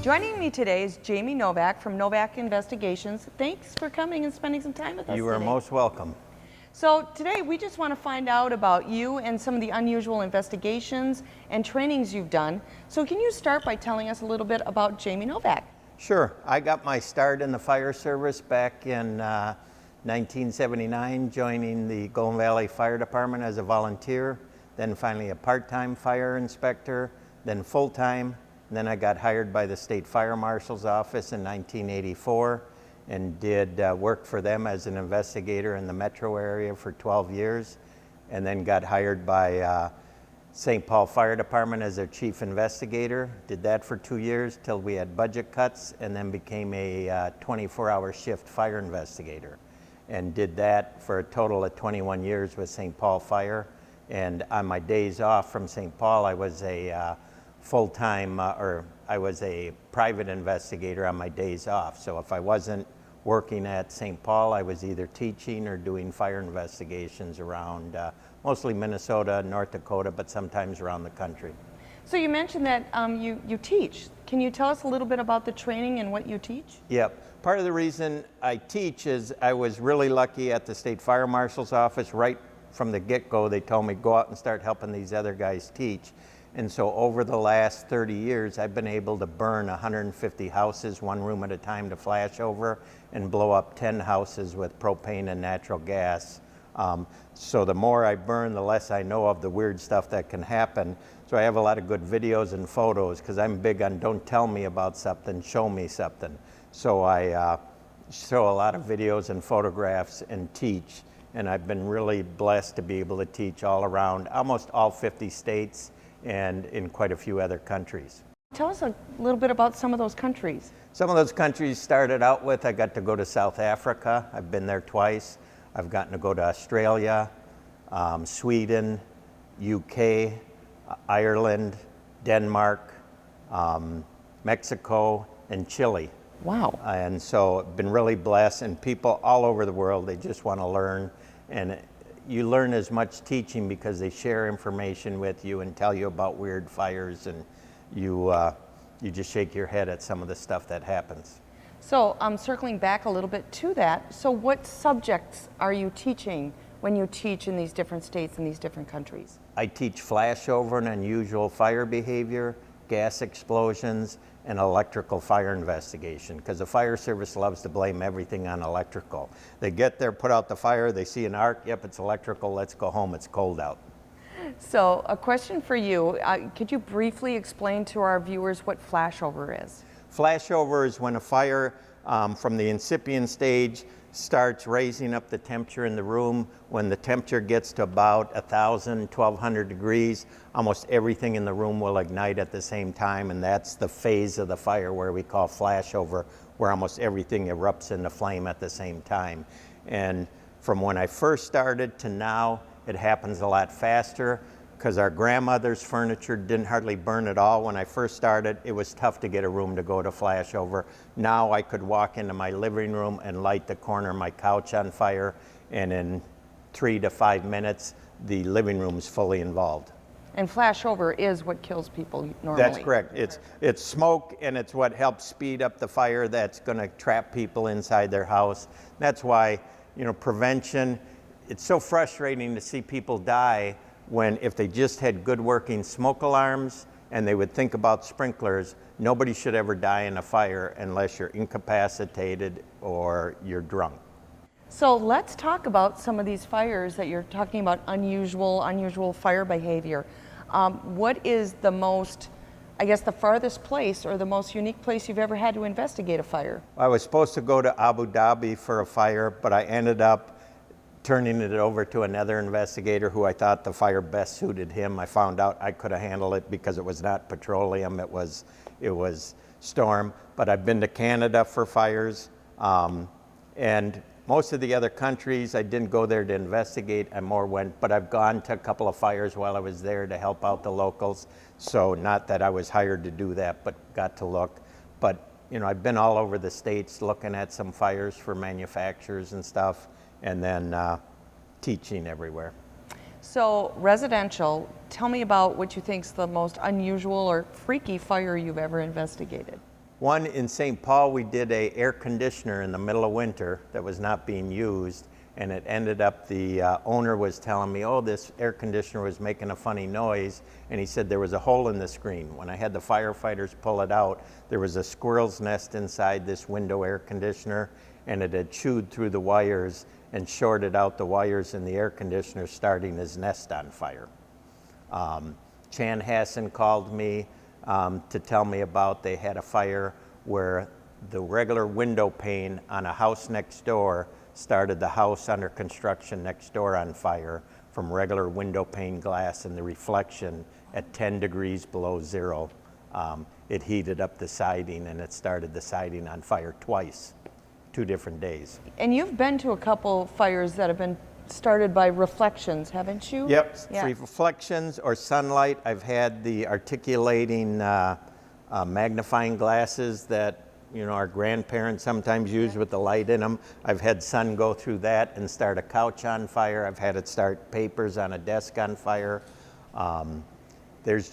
Joining me today is Jamie Novak from Novak Investigations. Thanks for coming and spending some time with us today. You are most welcome. So today we just want to find out about you and some of the unusual investigations and trainings you've done. So can you start by telling us a little bit about Jamie Novak? Sure. I got my start in the fire service back in 1979, joining the Golden Valley Fire Department as a volunteer, then finally a part-time fire inspector, then full-time. And then I got hired by the State Fire Marshal's Office in 1984 and did work for them as an investigator in the metro area for 12 years, and then got hired by St. Paul Fire Department as their chief investigator. Did that for 2 years till we had budget cuts, and then became a 24-hour shift fire investigator, and did that for a total of 21 years with St. Paul Fire. And on my days off from St. Paul, I was a full-time, or I was a private investigator on my days off. So if I wasn't working at St. Paul, I was either teaching or doing fire investigations around mostly Minnesota, North Dakota, but sometimes around the country. So you mentioned that you teach. Can you tell us a little bit about the training and what you teach? Yep. Part of the reason I teach is I was really lucky at the State Fire Marshal's Office. Right from the get-go, they told me, go out and start helping these other guys teach. And so over the last 30 years, I've been able to burn 150 houses, one room at a time, to flashover, and blow up 10 houses with propane and natural gas. So the more I burn, the less I know of the weird stuff that can happen. So I have a lot of good videos and photos, because I'm big on don't tell me about something, show me something. So I show a lot of videos and photographs and teach. And I've been really blessed to be able to teach all around almost all 50 states and in quite a few other countries. Tell us a little bit about some of those countries. Some of those countries started out with, I got to go to South Africa. I've been there twice. I've gotten to go to Australia, Sweden, UK, Ireland, Denmark, Mexico, and Chile. Wow. And so I've been really blessed, and people all over the world, they just want to learn. And you learn as much teaching because they share information with you and tell you about weird fires, and you just shake your head at some of the stuff that happens. So circling back a little bit to that, so what subjects are you teaching when you teach in these different states and these different countries? I teach flashover and unusual fire behavior, gas explosions, and electrical fire investigation, because the fire service loves to blame everything on electrical. They get there, put out the fire, they see an arc, yep, it's electrical, let's go home, it's cold out. So a question for you, could you briefly explain to our viewers what flashover is? Flashover is when a fire from the incipient stage starts raising up the temperature in the room. When the temperature gets to about 1,000, 1,200 degrees, almost everything in the room will ignite at the same time, and that's the phase of the fire where we call flashover, where almost everything erupts into flame at the same time. And from when I first started to now, it happens a lot faster, because our grandmother's furniture didn't hardly burn at all. When I first started, it was tough to get a room to go to flashover. Now I could walk into my living room and light the corner of my couch on fire, and in 3 to 5 minutes, the living room's fully involved. And flashover is what kills people normally. That's correct. It's smoke, and it's what helps speed up the fire that's gonna trap people inside their house. That's why, prevention, it's so frustrating to see people die when, if they just had good working smoke alarms and they would think about sprinklers, nobody should ever die in a fire unless you're incapacitated or you're drunk. So let's talk about some of these fires that you're talking about, unusual fire behavior. What is the most, the farthest place or the most unique place you've ever had to investigate a fire? I was supposed to go to Abu Dhabi for a fire, but I ended up turning it over to another investigator who I thought the fire best suited him. I found out I could have handled it because it was not petroleum, it was storm. But I've been to Canada for fires, and most of the other countries, I didn't go there to investigate, I more went, but I've gone to a couple of fires while I was there to help out the locals. So not that I was hired to do that, but got to look. But I've been all over the states looking at some fires for manufacturers and stuff. and then teaching everywhere. So residential, tell me about what you think's the most unusual or freaky fire you've ever investigated. One in St. Paul, we did a air conditioner in the middle of winter that was not being used, and it ended up, the owner was telling me, oh, this air conditioner was making a funny noise, and he said there was a hole in the screen. When I had the firefighters pull it out, there was a squirrel's nest inside this window air conditioner, and it had chewed through the wires and shorted out the wires in the air conditioner, starting his nest on fire. Chanhassen called me to tell me about, they had a fire where the regular window pane on a house next door started the house under construction next door on fire from regular window pane glass, and the reflection at 10 degrees below zero. It heated up the siding, and it started the siding on fire twice, 2 different days. And you've been to a couple fires that have been started by reflections, haven't you? Yep, Yeah. reflections or sunlight. I've had the articulating magnifying glasses that our grandparents sometimes use with the light in them. I've had sun go through that and start a couch on fire. I've had it start papers on a desk on fire. There's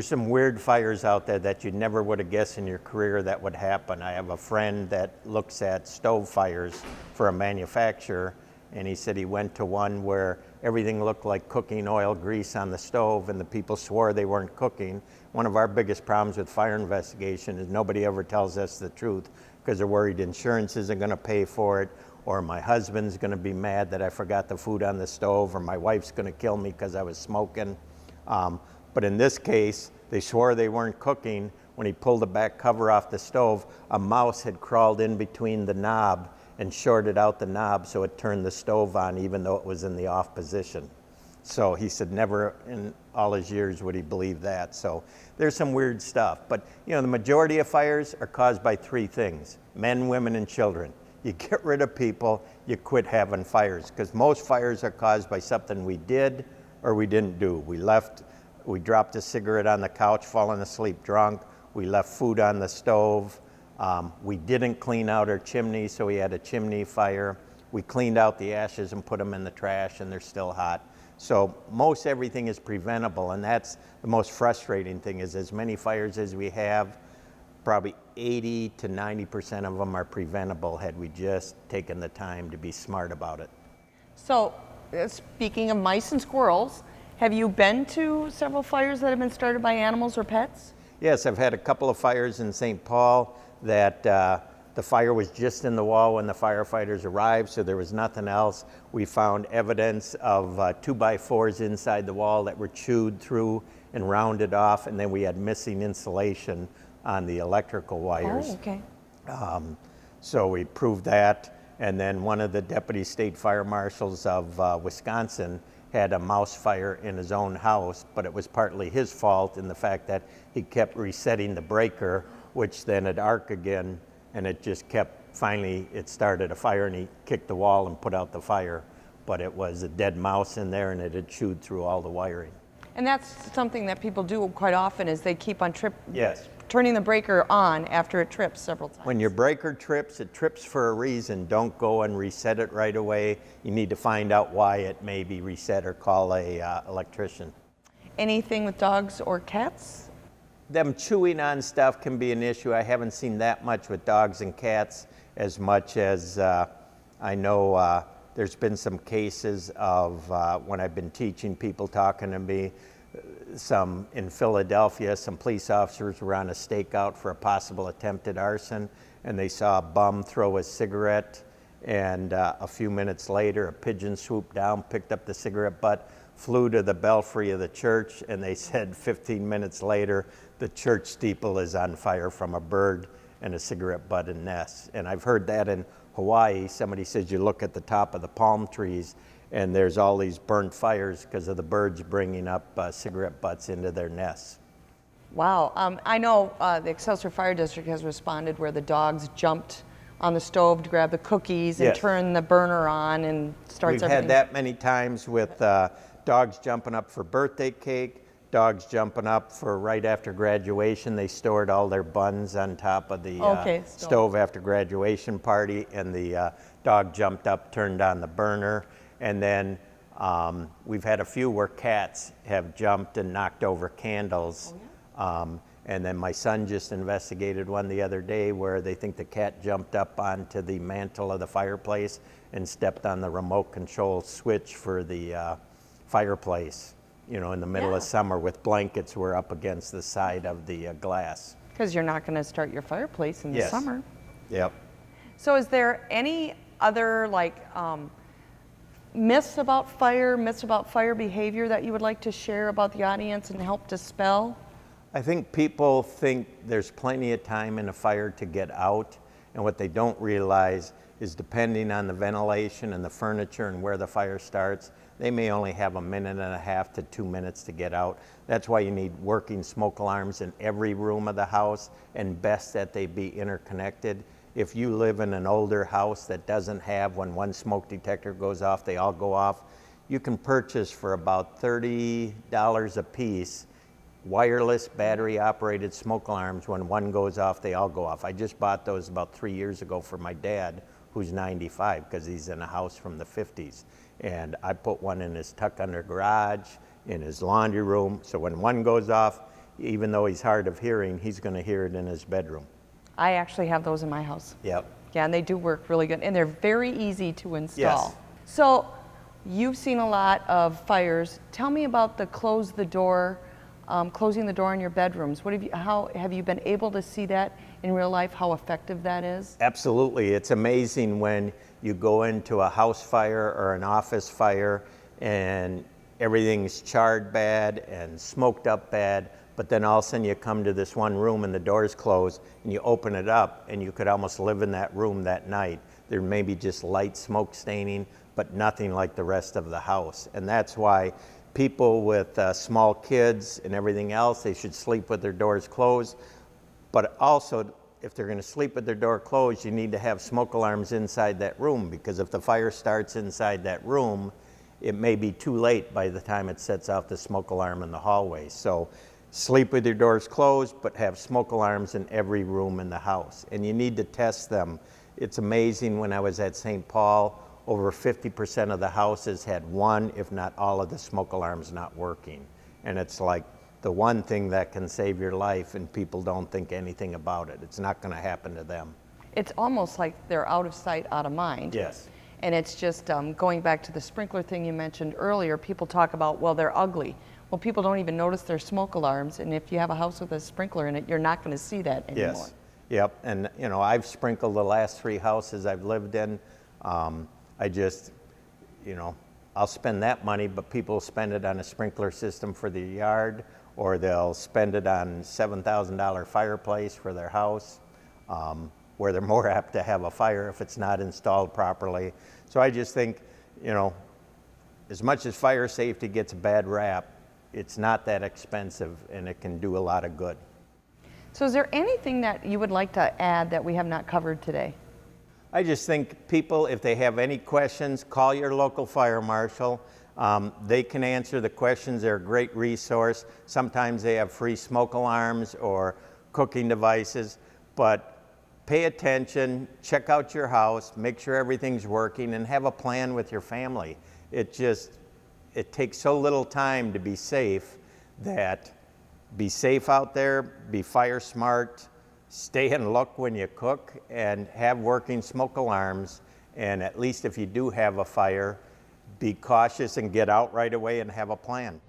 some weird fires out there that you never would have guessed in your career that would happen. I have a friend that looks at stove fires for a manufacturer, and he said he went to one where everything looked like cooking oil grease on the stove, and the people swore they weren't cooking. One of our biggest problems with fire investigation is nobody ever tells us the truth because they're worried insurance isn't going to pay for it, or my husband's going to be mad that I forgot the food on the stove, or my wife's going to kill me because I was smoking. But in this case, they swore they weren't cooking. When he pulled the back cover off the stove, a mouse had crawled in between the knob and shorted out the knob, so it turned the stove on even though it was in the off position. So he said never in all his years would he believe that. So there's some weird stuff. But the majority of fires are caused by 3 things: men, women, and children. You get rid of people, you quit having fires, because most fires are caused by something we did or we didn't do. We dropped a cigarette on the couch, falling asleep drunk. We left food on the stove. We didn't clean out our chimney, so we had a chimney fire. We cleaned out the ashes and put them in the trash, and they're still hot. So most everything is preventable, and that's the most frustrating thing, is as many fires as we have, probably 80 to 90% of them are preventable had we just taken the time to be smart about it. So speaking of mice and squirrels, have you been to several fires that have been started by animals or pets? Yes, I've had a couple of fires in St. Paul that the fire was just in the wall when the firefighters arrived, so there was nothing else. We found evidence of 2x4s inside the wall that were chewed through and rounded off, and then we had missing insulation on the electrical wires. Oh, okay. So we proved that, and then one of the deputy state fire marshals of Wisconsin had a mouse fire in his own house, but it was partly his fault in the fact that he kept resetting the breaker, which then it'd arc again, and it just kept, finally it started a fire, and he kicked the wall and put out the fire. But it was a dead mouse in there, and it had chewed through all the wiring. And that's something that people do quite often, is they keep on Yes. turning the breaker on after it trips several times. When your breaker trips, it trips for a reason. Don't go and reset it right away. You need to find out why it may be reset, or call a electrician. Anything with dogs or cats? Them chewing on stuff can be an issue. I haven't seen that much with dogs and cats, as much as I know there's been some cases of when I've been teaching, people talking to me. In Philadelphia, some police officers were on a stakeout for a possible attempted arson, and they saw a bum throw a cigarette, and a few minutes later a pigeon swooped down, picked up the cigarette butt, flew to the belfry of the church, and they said 15 minutes later the church steeple is on fire from a bird and a cigarette butt and nest. And I've heard that in Hawaii. Somebody says you look at the top of the palm trees and there's all these burnt fires because of the birds bringing up cigarette butts into their nests. Wow. I know the Excelsior Fire District has responded where the dogs jumped on the stove to grab the cookies and Yes. turn the burner on and starts We've everything. had that many times with dogs jumping up for birthday cake, dogs jumping up for right after graduation. They stored all their buns on top of the stove after graduation party, and the dog jumped up, turned on the burner. And then we've had a few where cats have jumped and knocked over candles. And then my son just investigated one the other day where they think the cat jumped up onto the mantle of the fireplace and stepped on the remote control switch for the fireplace, you know, in the middle of summer with blankets were up against the side of the glass. Because you're not going to start your fireplace in the summer. Yep. So is there any other myths about fire behavior that you would like to share about the audience and help dispel? I think people think there's plenty of time in a fire to get out, and what they don't realize is depending on the ventilation and the furniture and where the fire starts, they may only have a minute and a half to 2 minutes to get out. That's why you need working smoke alarms in every room of the house, and best that they be interconnected. If you live in an older house that doesn't have, when one smoke detector goes off, they all go off, you can purchase for about $30 a piece wireless battery operated smoke alarms. When one goes off, they all go off. I just bought those about 3 years ago for my dad, who's 95, because he's in a house from the 50s. And I put one in his tuck under garage, in his laundry room, so when one goes off, even though he's hard of hearing, he's going to hear it in his bedroom. I actually have those in my house. Yep. Yeah, and they do work really good, and they're very easy to install. Yes. So you've seen a lot of fires. Tell me about the closing the door in your bedrooms. How have you been able to see that in real life, how effective that is? Absolutely. It's amazing when you go into a house fire or an office fire and everything's charred bad and smoked up bad, but then all of a sudden you come to this one room and the door's closed and you open it up and you could almost live in that room that night. There may be just light smoke staining, but nothing like the rest of the house. And that's why people with small kids and everything else, they should sleep with their doors closed. But also, if they're going to sleep with their door closed, you need to have smoke alarms inside that room, because if the fire starts inside that room, it may be too late by the time it sets off the smoke alarm in the hallway. So sleep with your doors closed, but have smoke alarms in every room in the house. And you need to test them. It's amazing, when I was at St. Paul, over 50% of the houses had one, if not all of the smoke alarms not working. And it's like the one thing that can save your life, and people don't think anything about it. It's not going to happen to them. It's almost like they're out of sight, out of mind. Yes. And it's just going back to the sprinkler thing you mentioned earlier, people talk about, well, they're ugly. Well, people don't even notice their smoke alarms, and if you have a house with a sprinkler in it, you're not going to see that anymore. Yes. Yep. And you know, I've sprinkled the last 3 houses I've lived in. I just, I'll spend that money, but people spend it on a sprinkler system for their yard, or they'll spend it on $7,000 fireplace for their house, where they're more apt to have a fire if it's not installed properly. So I just think, as much as fire safety gets a bad rap, it's not that expensive, and it can do a lot of good. So is there anything that you would like to add that we have not covered today? I just think people, if they have any questions, call your local fire marshal. They can answer the questions. They're a great resource. Sometimes they have free smoke alarms or cooking devices, but pay attention, check out your house, make sure everything's working, and have a plan with your family. It takes so little time to be safe, that be safe out there, be fire smart, stay and look when you cook, and have working smoke alarms. And at least if you do have a fire, be cautious and get out right away and have a plan.